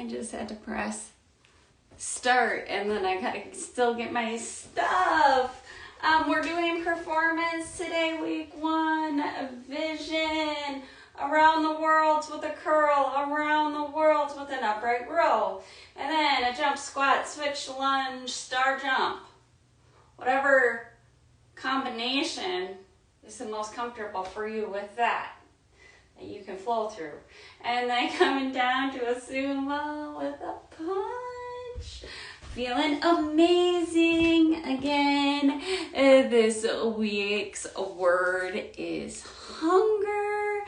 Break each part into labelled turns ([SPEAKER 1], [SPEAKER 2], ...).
[SPEAKER 1] I just had to press start, and then I gotta still get my stuff. We're doing performance today, week 1, vision, around the world with a curl, around the world with an upright row, and then a jump, squat, switch, lunge, star jump. Whatever combination is the most comfortable for you with that you can flow through. And then coming down to a sumo with a punch. Feeling amazing again. This week's word is hunger.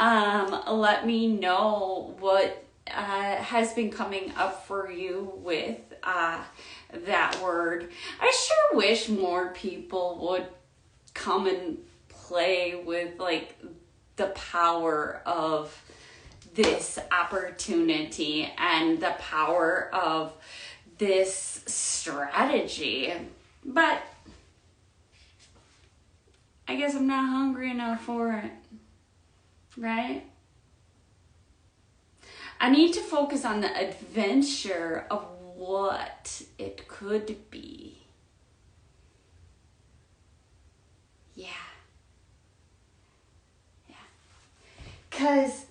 [SPEAKER 1] Let me know what has been coming up for you with that word. I sure wish more people would come and play with like the power of this opportunity and the power of this strategy. But I guess I'm not hungry enough for it, right? I need to focus on the adventure of what it could be. Yeah. Because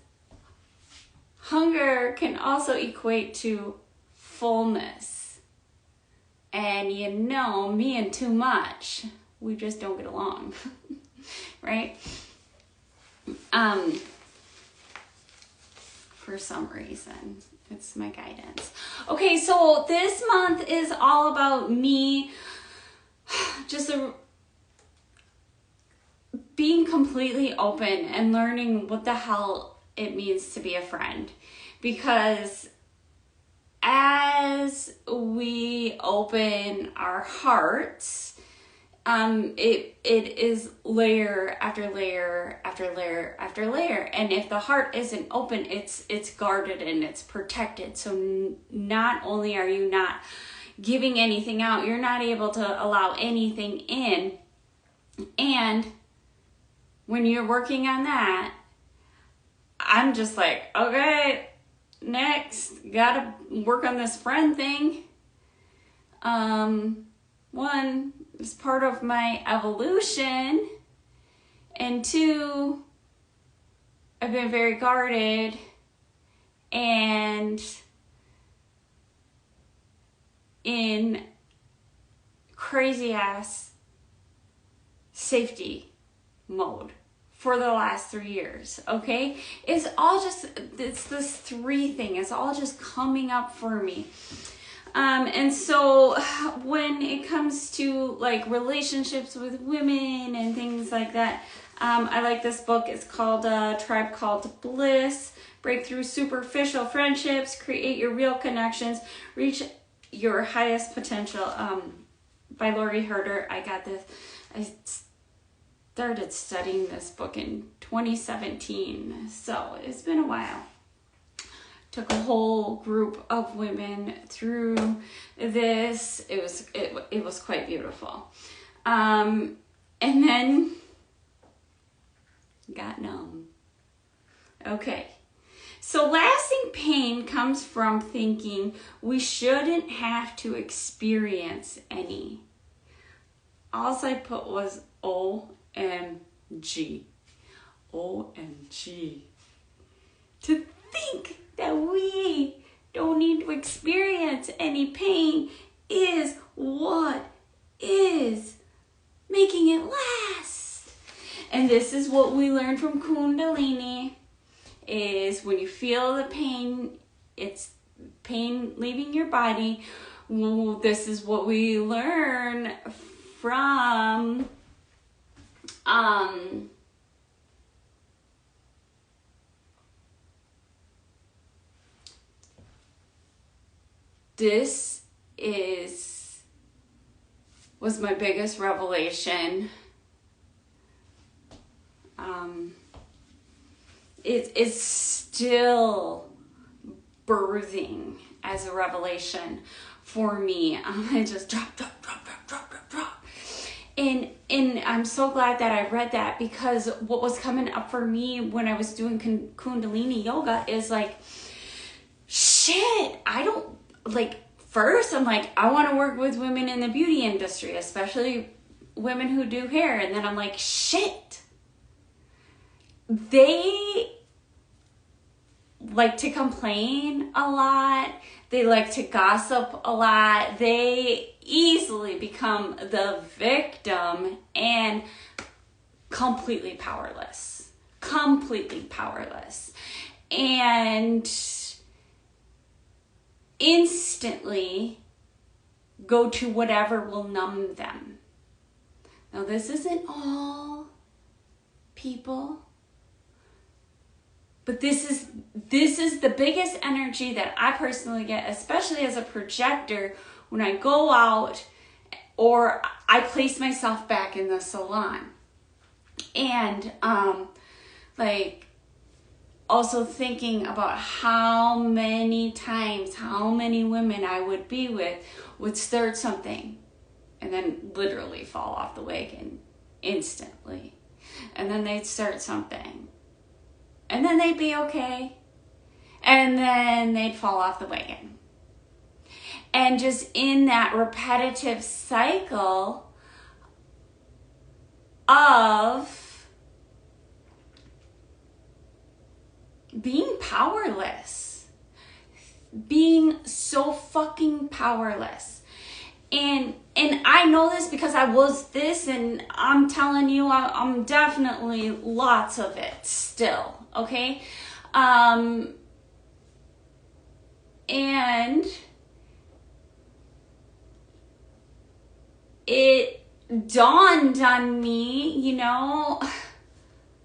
[SPEAKER 1] hunger can also equate to fullness. And you know, me and too much, we just don't get along, right? For some reason, it's my guidance. Okay, so this month is all about me just being completely open and learning what the hell it means to be a friend. Because as we open our hearts, it is layer after layer after layer after layer. And if the heart isn't open, it's guarded and it's protected. So not only are you not giving anything out, you're not able to allow anything in. And when you're working on that, I'm just like, okay, next, gotta work on this friend thing. One, it's part of my evolution. And 2, I've been very guarded and in crazy ass safety mode for the last 3 years, okay? It's this 3 thing. It's all just coming up for me. And so when it comes to like relationships with women and things like that, I like this book. It's called Tribe Called Bliss. Break through superficial friendships, create your real connections, reach your highest potential, by Lori Herder. I got this. I started studying this book in 2017, so it's been a while. Took a whole group of women through this. It was quite beautiful. And then got numb. Okay. So lasting pain comes from thinking we shouldn't have to experience any. All I put was OMG. OMG. To think that we don't need to experience any pain is what is making it last. And this is what we learned from Kundalini, is when you feel the pain, it's pain leaving your body. Well, this is what we learn from this was my biggest revelation. It's still birthing as a revelation for me. I just drop. And I'm so glad that I read that, because what was coming up for me when I was doing Kundalini yoga is like, shh. shit, I don't, like, first I'm like, I want to work with women in the beauty industry, especially women who do hair. And then I'm like, shit, they like to complain a lot. They like to gossip a lot. They easily become the victim and completely powerless. Completely powerless. And instantly go to whatever will numb them. Now, this isn't all people, but this is the biggest energy that I personally get, especially as a projector, when I go out or I place myself back in the salon. And like also thinking about how many times, how many women I would be with would start something and then literally fall off the wagon instantly. And then they'd start something and then they'd be okay. And then they'd fall off the wagon. And just in that repetitive cycle of being powerless. Being so fucking powerless. And I know this because I was this, and I'm telling you, I'm definitely lots of it still, okay? And it dawned on me, you know,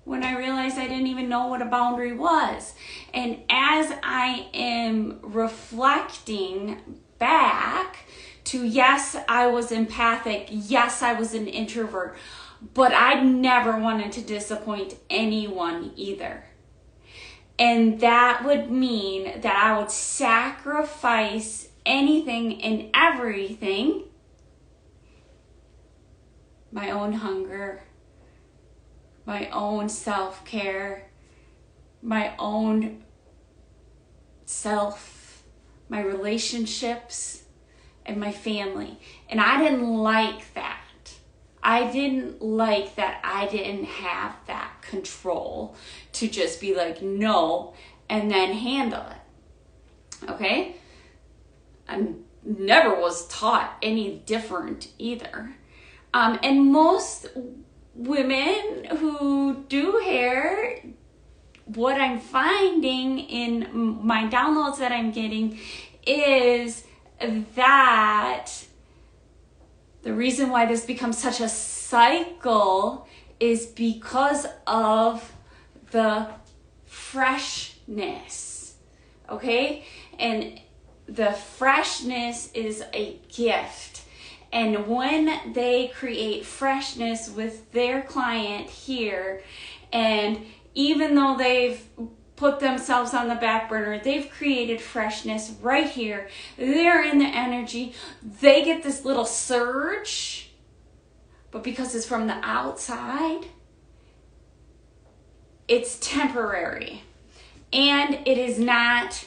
[SPEAKER 1] when I realized I didn't even know what a boundary was. And as I am reflecting back to, yes, I was empathic, yes, I was an introvert, but I never wanted to disappoint anyone either. And that would mean that I would sacrifice anything and everything, my own hunger, my own self-care, my own self, my relationships, and my family. And I didn't like that. I didn't like that I didn't have that control to just be like, no, and then handle it. Okay? I never was taught any different either. And most women who do hair, what I'm finding in my downloads that I'm getting is that the reason why this becomes such a cycle is because of the freshness, okay? And the freshness is a gift. And when they create freshness with their client here, and even though they've put themselves on the back burner, they've created freshness right here. They're in the energy. They get this little surge, but because it's from the outside, it's temporary. And it is not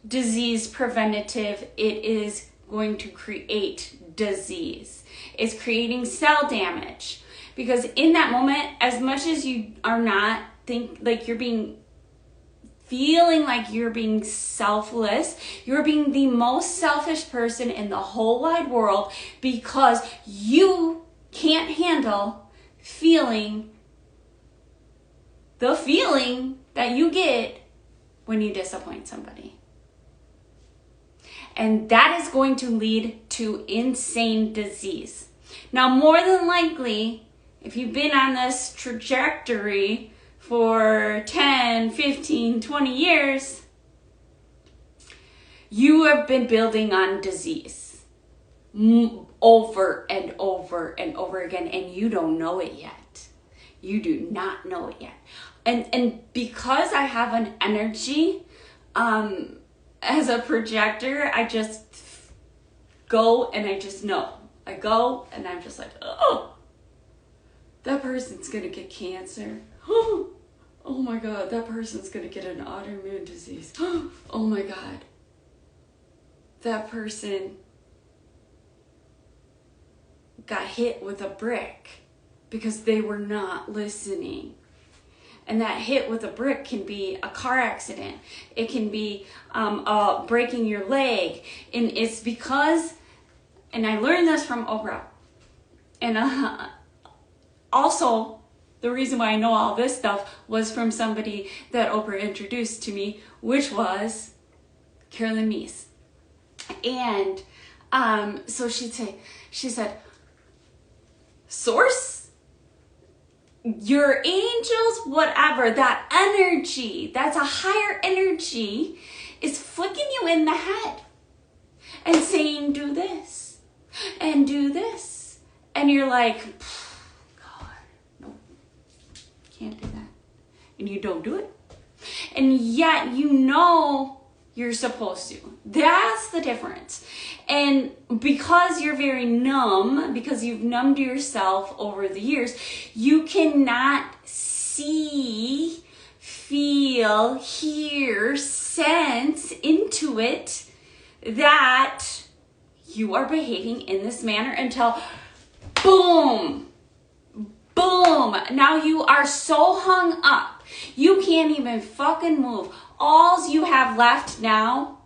[SPEAKER 1] disease preventative. It is going to create disease. It's creating cell damage. Because in that moment, as much as you are not feeling like you're being selfless, you're being the most selfish person in the whole wide world because you can't handle the feeling that you get when you disappoint somebody. And that is going to lead to insane disease. Now, more than likely, if you've been on this trajectory for 10, 15, 20 years, you have been building on disease over and over and over again, and you don't know it yet. You do not know it yet. And because I have an energy, as a projector, I just go and I just know. I go and I'm just like, oh, that person's gonna get cancer. Oh my God, that person's gonna get an autoimmune disease. Oh my God. that person got hit with a brick because they were not listening. And that hit with a brick can be a car accident. It can be breaking your leg. And it's because, and I learned this from Oprah. And also, the reason why I know all this stuff was from somebody that Oprah introduced to me, which was Carolyn Meese. And so she said, source, your angels, whatever, that energy, that's a higher energy, is flicking you in the head and saying, do this and do this. And you're like, God, no, can't do that. And you don't do it. And yet you know you're supposed to. That's the difference. And because you're very numb, because you've numbed yourself over the years, you cannot see, feel, hear, sense, intuit that you are behaving in this manner until boom, boom. Now you are so hung up. You can't even fucking move. All you have left now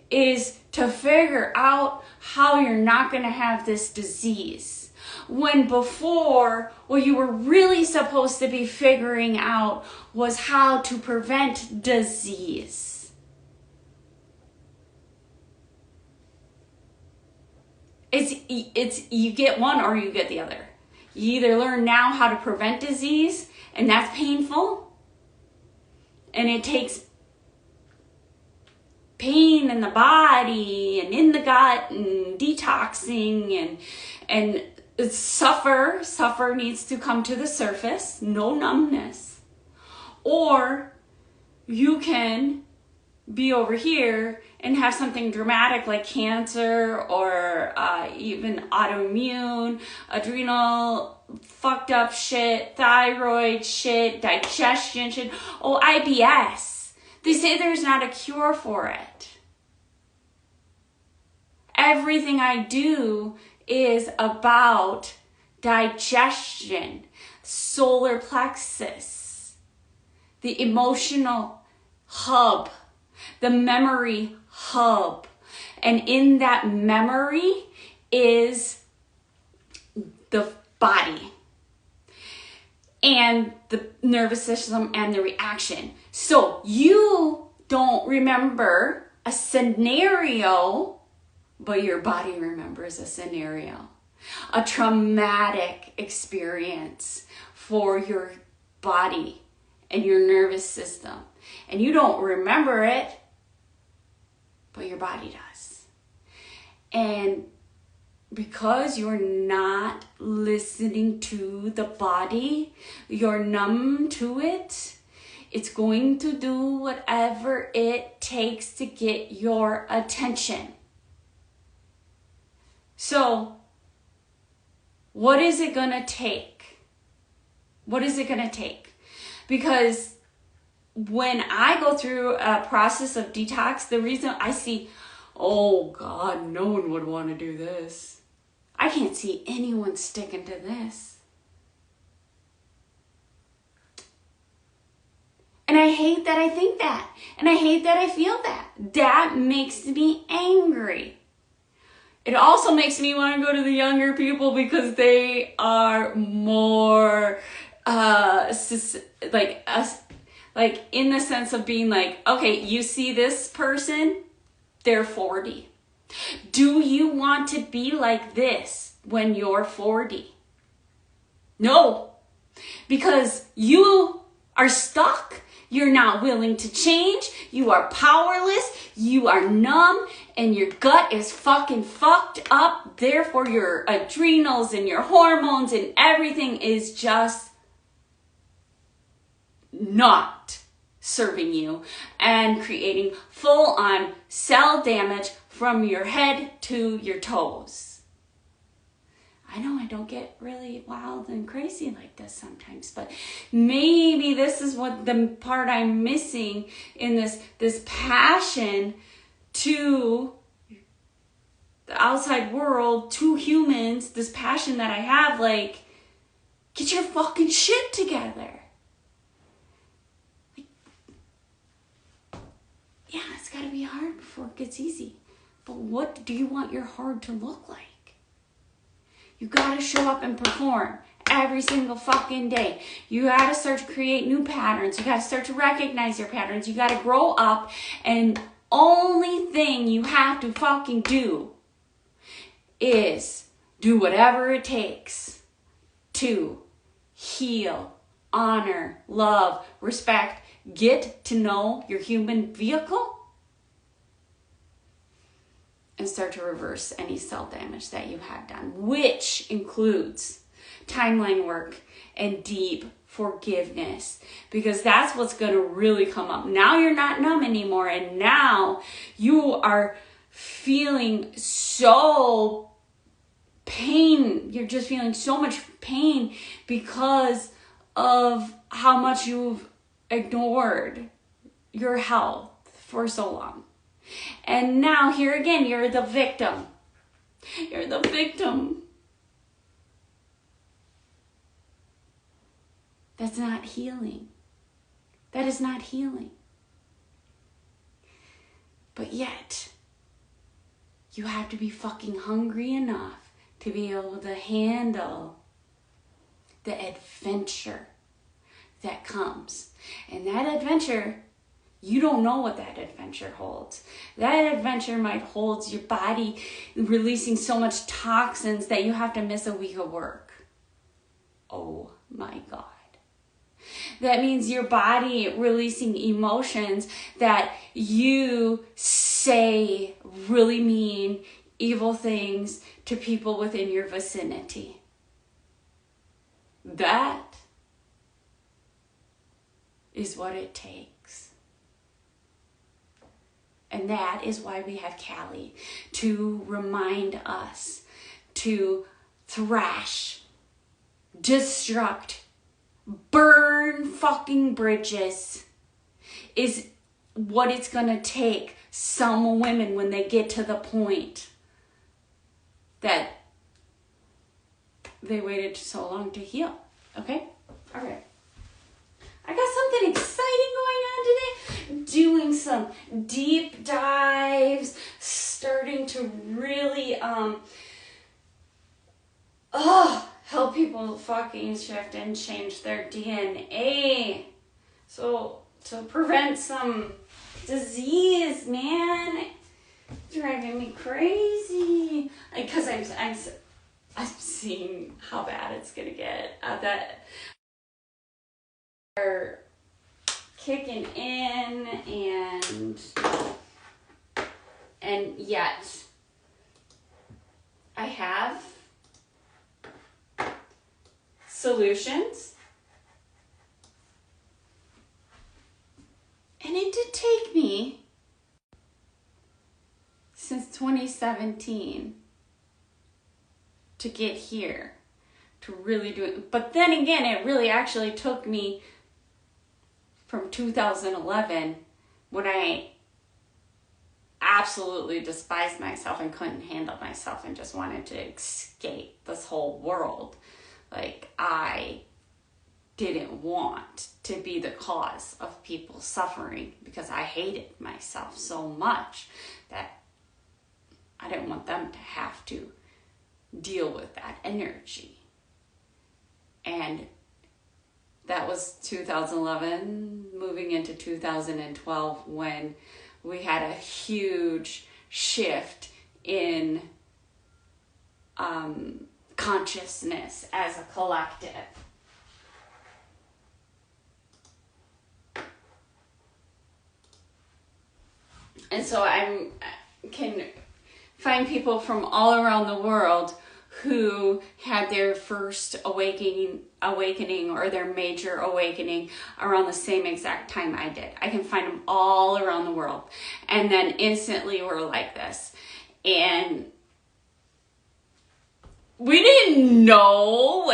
[SPEAKER 1] is to figure out how you're not going to have this disease. When before, what you were really supposed to be figuring out was how to prevent disease. It's you get one or you get the other. You either learn now how to prevent disease, and that's painful, and it takes pain in the body and in the gut and detoxing and suffer needs to come to the surface, no numbness. Or you can be over here and have something dramatic like cancer or even autoimmune, adrenal, fucked up shit, thyroid shit, digestion shit, IBS. They say there's not a cure for it. Everything I do is about digestion, solar plexus, the emotional hub, the memory hub. And in that memory is the body and the nervous system and the reaction. So you don't remember a scenario, but your body remembers a scenario. A traumatic experience for your body and your nervous system. And you don't remember it, but your body does. And because you're not listening to the body, you're numb to it, it's going to do whatever it takes to get your attention. So, what is it going to take? What is it going to take? Because when I go through a process of detox, the reason I see, oh God, no one would want to do this. I can't see anyone sticking to this. And I hate that I think that. And I hate that I feel that. That makes me angry. It also makes me want to go to the younger people because they are more like us, like in the sense of being like, okay, you see this person, they're 40. Do you want to be like this when you're 40? No, because you are stuck. You're not willing to change. You are powerless. You are numb and your gut is fucking fucked up. Therefore, your adrenals and your hormones and everything is just not serving you and creating full-on cell damage from your head to your toes. I know I don't get really wild and crazy like this sometimes, but maybe this is what the part I'm missing in this passion to the outside world to humans, this passion that I have, like, get your fucking shit together. Like, yeah, it's gotta be hard before it gets easy. But what do you want your hard to look like? You gotta show up and perform every single fucking day. You gotta start to create new patterns. You gotta start to recognize your patterns. You gotta grow up, and only thing you have to fucking do is do whatever it takes to heal, honor, love, respect, get to know your human vehicle, and start to reverse any self-damage that you have done, which includes timeline work and deep forgiveness, because that's what's going to really come up. Now you're not numb anymore, and now you are feeling so pain. You're just feeling so much pain because of how much you've ignored your health for so long. And now here again, you're the victim. You're the victim. That's not healing. That is not healing. But yet, you have to be fucking hungry enough to be able to handle the adventure that comes. And that adventure, you don't know what that adventure holds. That adventure might hold your body releasing so much toxins that you have to miss a week of work. Oh my God. That means your body releasing emotions that you say really mean, evil things to people within your vicinity. That is what it takes. And that is why we have Callie, to remind us to thrash, destruct, burn fucking bridges is what it's gonna take some women when they get to the point that they waited so long to heal. Okay? All right. I got something exciting going on today. Doing some deep dives, starting to really help people fucking shift and change their DNA. So to prevent some disease, man. It's driving me crazy. Because I'm seeing how bad it's gonna get. That are kicking in, and yet I have solutions, and it did take me since 2017 to get here, to really do it. But then again, it really actually took me from 2011, when I absolutely despised myself and couldn't handle myself and just wanted to escape this whole world. Like, I didn't want to be the cause of people suffering because I hated myself so much that I didn't want them to have to deal with that energy. And that was 2011, moving into 2012, when we had a huge shift in consciousness as a collective. And so I can find people from all around the world who had their first awakening or their major awakening around the same exact time I did. I can find them all around the world. And then instantly we're like this. And we didn't know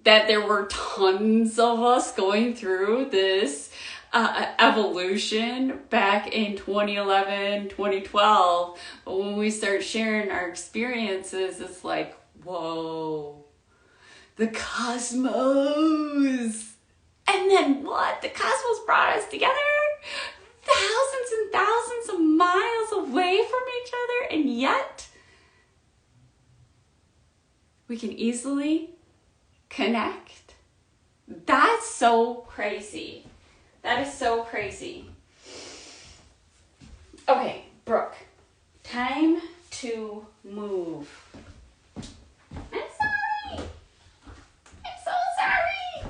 [SPEAKER 1] that there were tons of us going through this evolution back in 2011, 2012. But when we start sharing our experiences, it's like, whoa, the cosmos. And then what? The cosmos brought us together thousands and thousands of miles away from each other, and yet we can easily connect. That's so crazy. That is so crazy. Okay, Brooke, time to move. I'm sorry. I'm so sorry.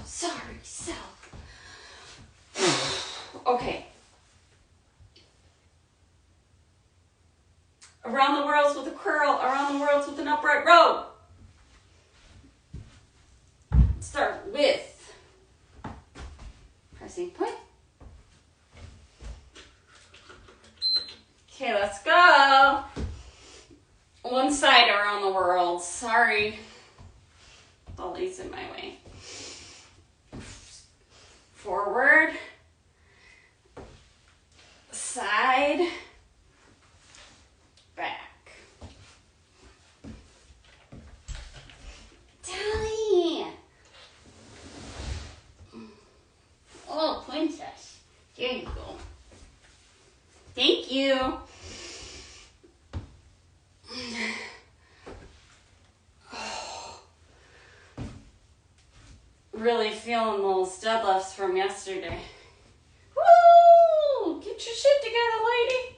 [SPEAKER 1] Sorry, self. Okay. Around the worlds with a curl, around the worlds with an upright row. Start with pressing point. Okay, let's go. One side around the world. Sorry. Dolly's in my way. Forward. Side. Back. Dolly. Oh, princess. There you go. Thank you. Really feeling those deadlifts from yesterday. Woo! Get your shit together, lady.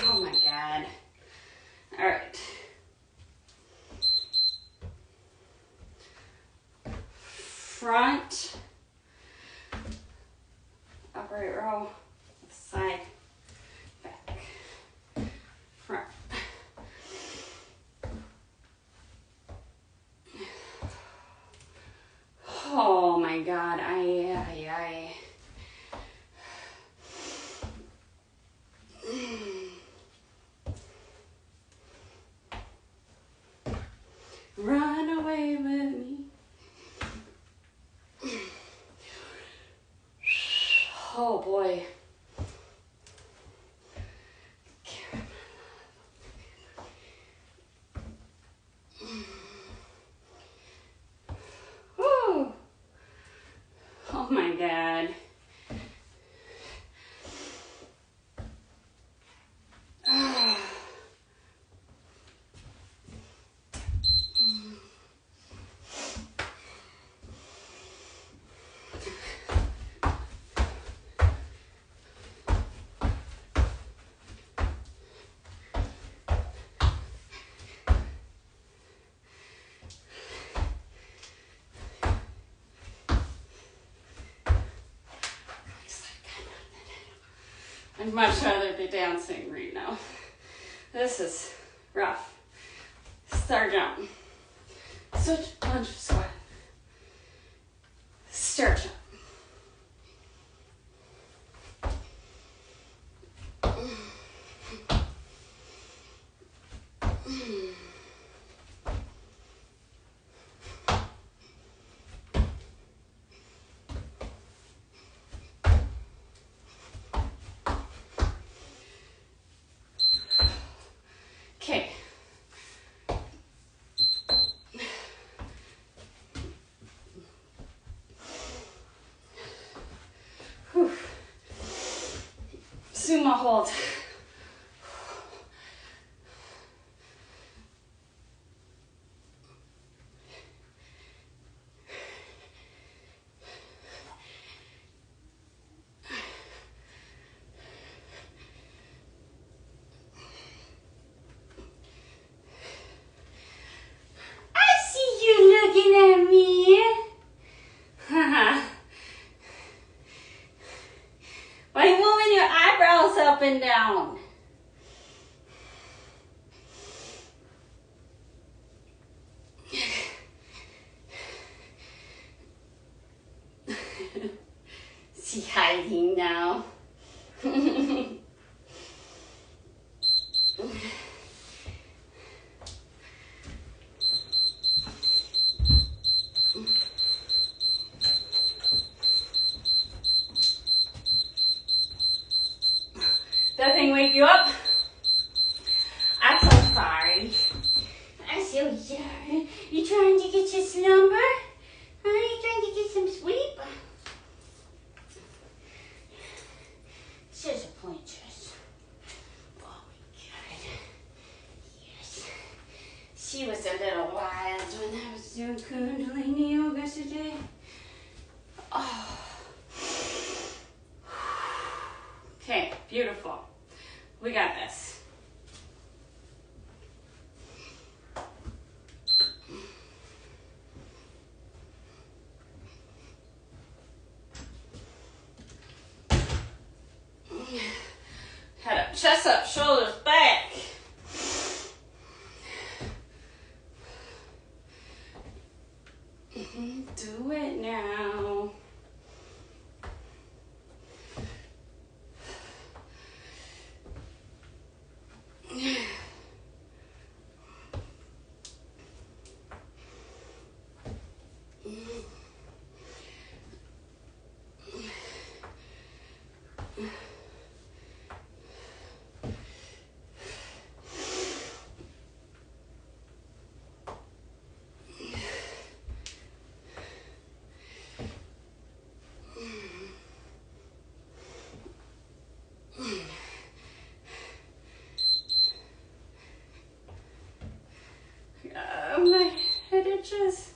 [SPEAKER 1] Oh my God. All right. Front, upright row, side, back, front. Oh my God, I. Run away with me. Oh boy. Whew. Oh my God. I'd much rather be dancing right now. This is rough. Start jump. Switch, lunge, squat. Start jump. Okay. Whew. Sumo hold. Why are you moving your eyebrows up and down? Is he hiding now? That thing wake you up? I'm so sorry. I'm so sorry. You trying to get your slumber? Are you trying to get some sleep? She's a pointress. Oh my God. Yes. She was a little wild when I was doing Kundalini yoga today. Oh. Okay, beautiful. We got this. Head up, chest up, shoulders back. Do it now. My head itches.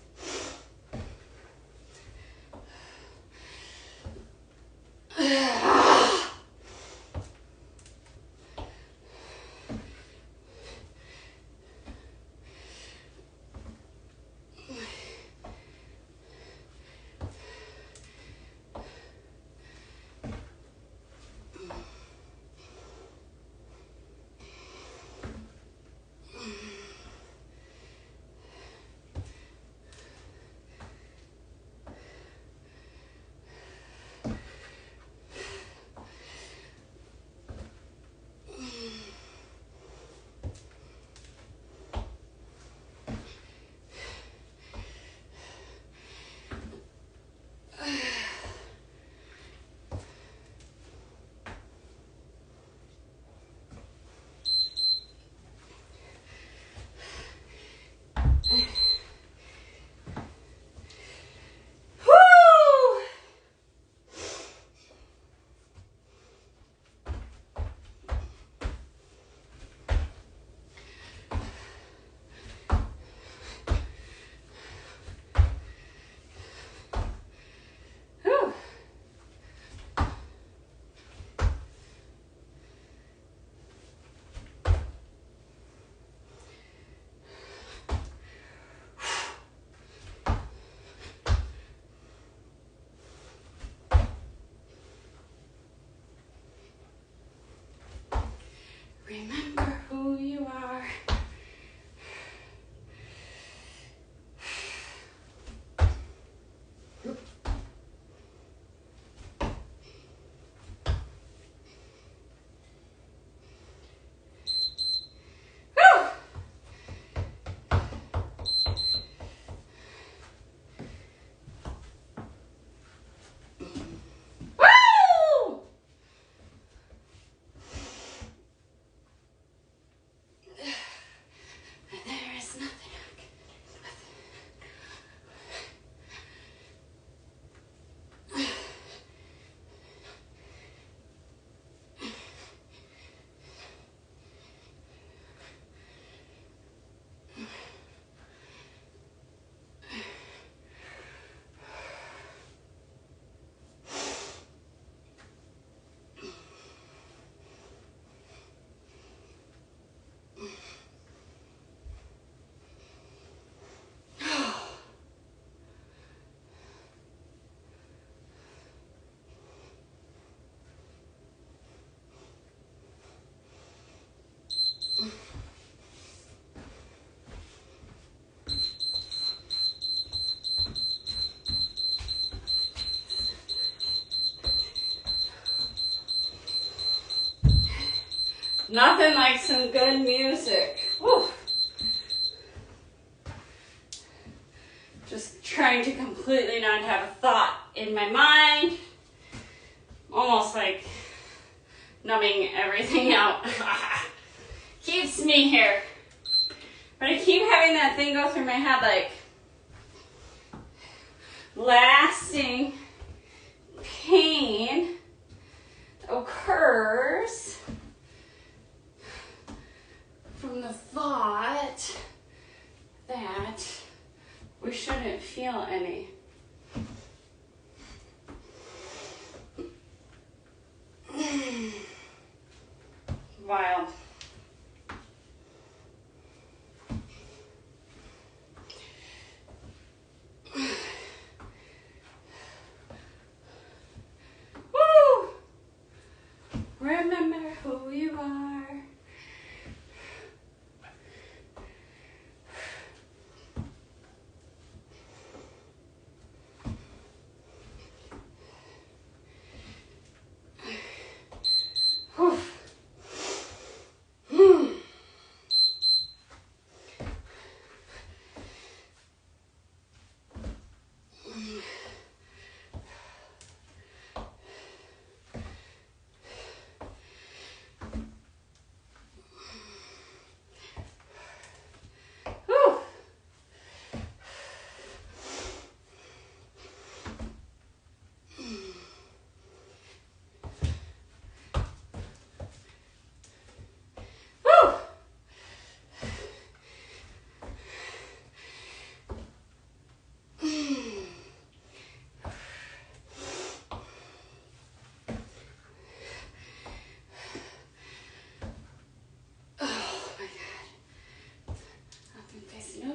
[SPEAKER 1] Nothing like some good music. Woo. Just trying to completely not have a thought in my mind. Almost like numbing everything out. Keeps me here. But I keep having that thing go through my head like, lasting pain occurs from the thought that we shouldn't feel any. Wild. Woo! Remember who you are. Whew.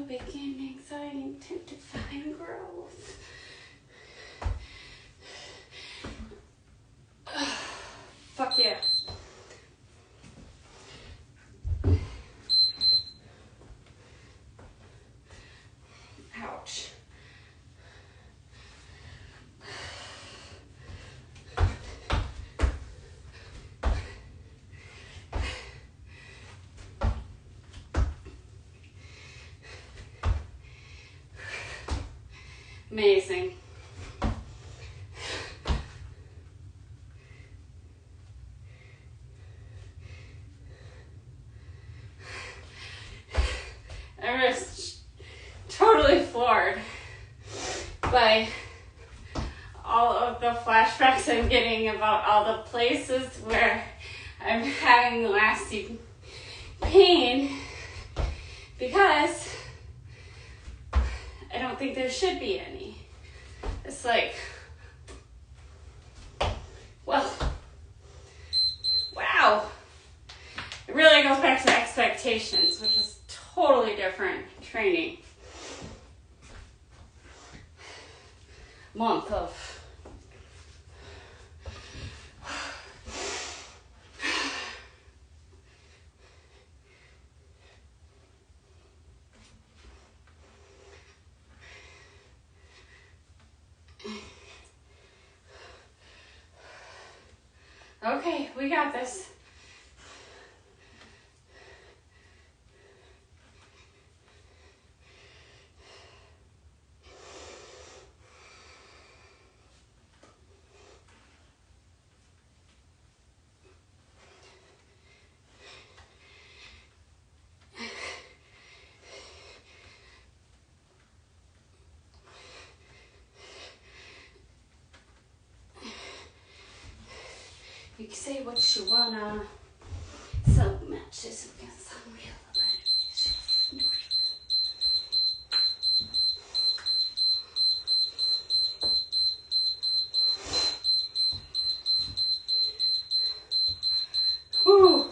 [SPEAKER 1] Begin anxiety and tend to find growth. Fuck yeah. Ouch. Amazing. I'm just totally floored by all of the flashbacks I'm getting about all the places where I'm having lasting pain because I don't think there should be any. It's like, well, wow. It really goes back to expectations, which is totally different training. Month of okay, we got this. You can say what you wanna. Some matches against some real motivation. Whew.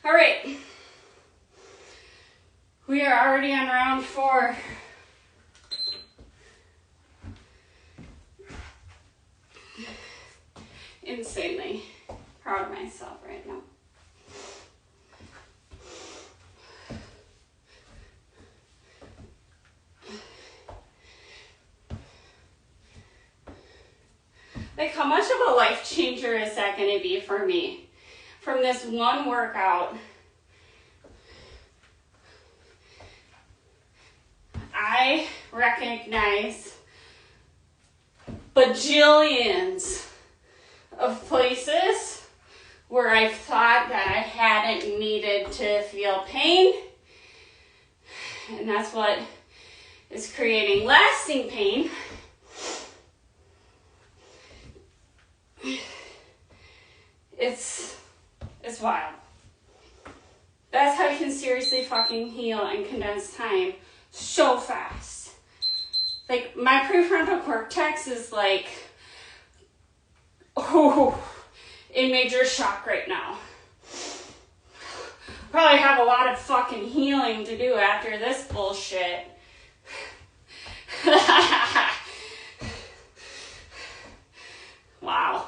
[SPEAKER 1] All right, we are already on round 4. proud of myself right now. Like, how much of a life changer is that going to be for me? From this one workout, I recognize bajillions of places where I've thought that I hadn't needed to feel pain. And that's what is creating lasting pain. It's wild. That's how you can seriously fucking heal in condensed time so fast. Like, my prefrontal cortex is like, in major shock right now. Probably have a lot of fucking healing to do after this bullshit. Wow.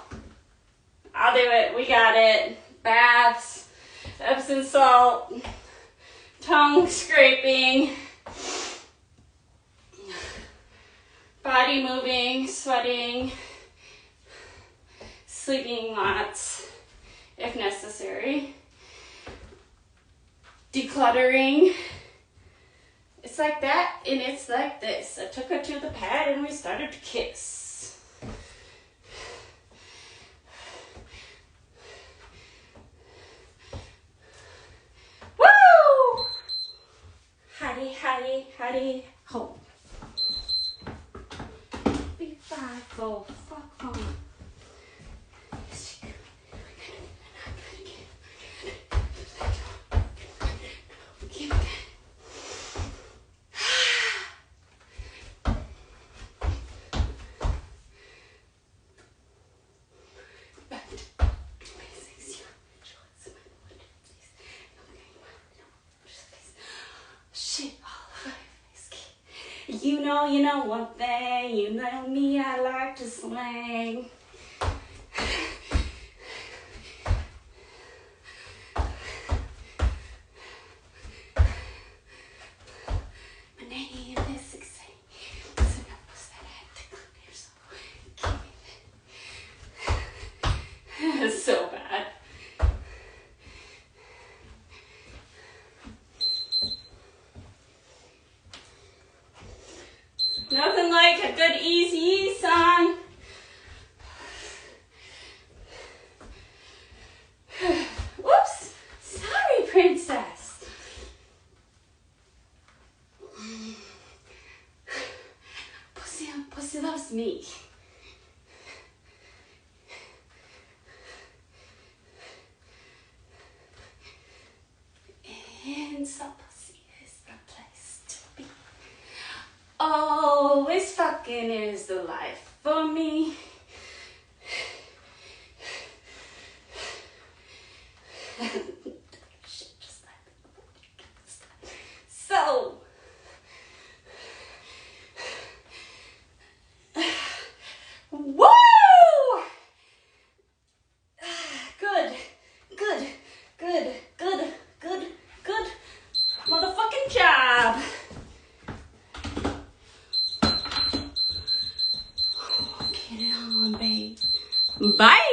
[SPEAKER 1] I'll do it. We got it. Baths, Epsom salt, tongue scraping, body moving, sweating, sleeping lots if necessary, decluttering. It's like that, and it's like this. I took her to the pad and we started to kiss. Woo! Howdy, howdy, howdy, ho. 3, 5, 4, fuck home. You know one thing, you know me, I like to slang. My name is Success. So that I had to clear, so give me that. It's so bad. Nothing like a good easy song. Whoops. Sorry, princess. Pussy loves me. And so pussy is the place to be. Always fucking is the life for me. Shit, just like so. Woo! Good. Motherfucking job. Get it on, babe. Bye.